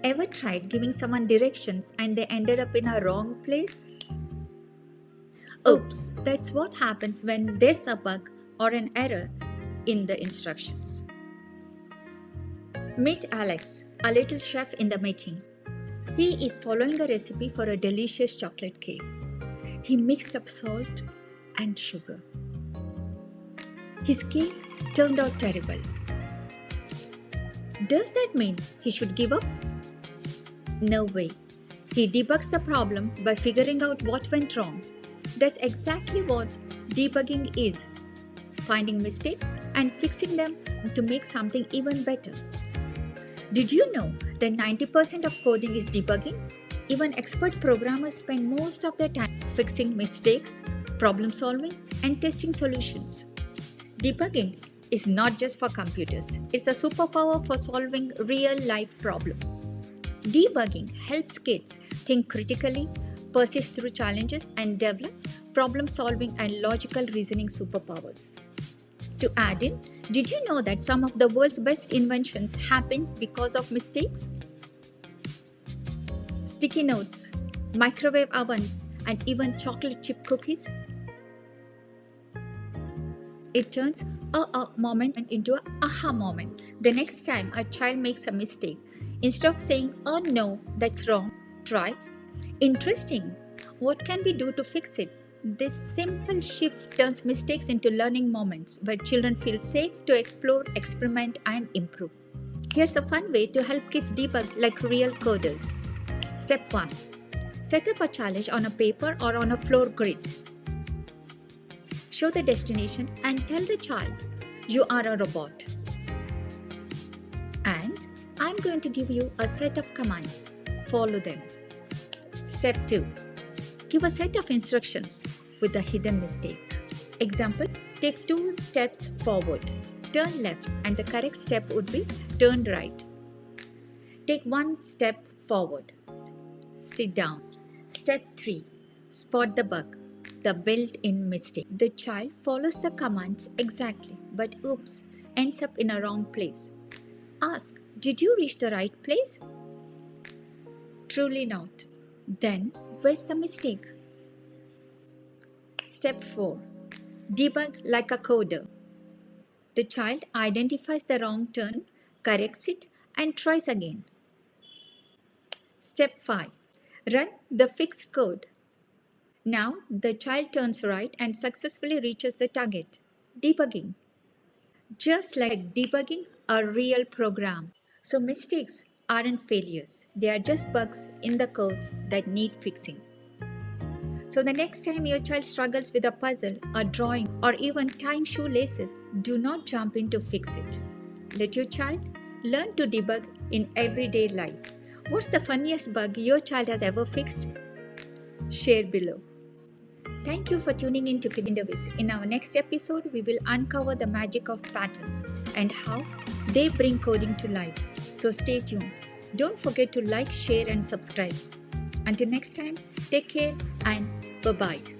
Ever tried giving someone directions and they ended up in a wrong place? Oops, that's what happens when there's a bug or an error in the instructions. Meet Alex, a little chef in the making. He is following a recipe for a delicious chocolate cake. He mixed up salt and sugar. His cake turned out terrible. Does that mean he should give up? No way. He debugs the problem by figuring out what went wrong. That's exactly what debugging is. Finding mistakes and fixing them to make something even better. Did you know that 90% of coding is debugging? Even expert programmers spend most of their time fixing mistakes, problem solving, and testing solutions. Debugging is not just for computers, it's a superpower for solving real-life problems. Debugging helps kids think critically, persist through challenges, and develop problem-solving and logical reasoning superpowers. To add in, did you know that some of the world's best inventions happened because of mistakes? Sticky notes, microwave ovens, and even chocolate chip cookies? It turns a moment into an aha moment. The next time a child makes a mistake, instead of saying, "Oh no, that's wrong," try, "Interesting, what can we do to fix it?" This simple shift turns mistakes into learning moments where children feel safe to explore, experiment, and improve. Here's a fun way to help kids debug like real coders. Step 1. Set up a challenge on a paper or on a floor grid. Show the destination and tell the child, "You are a robot. And I'm going to give you a set of commands. Follow them." Step 2. Give a set of instructions with a hidden mistake. Example, take 2 steps forward, turn left, and the correct step would be turn right. Take 1 step forward, sit down. Step 3. Spot the bug, the built-in mistake. The child follows the commands exactly, but oops, ends up in a wrong place. Ask, "Did you reach the right place?" Truly not. Then, where's the mistake? Step 4. Debug like a coder. The child identifies the wrong turn, corrects it, and tries again. Step 5. Run the fixed code. Now the child turns right and successfully reaches the target. Debugging. Just like debugging a real program. So mistakes aren't failures. They are just bugs in the codes that need fixing. So the next time your child struggles with a puzzle, a drawing, or even tying shoelaces, do not jump in to fix it. Let your child learn to debug in everyday life. What's the funniest bug your child has ever fixed? Share below. Thank you for tuning in to Kinderwiz. In our next episode, we will uncover the magic of patterns and how they bring coding to life. So stay tuned. Don't forget to like, share, and subscribe. Until next time, take care and bye-bye.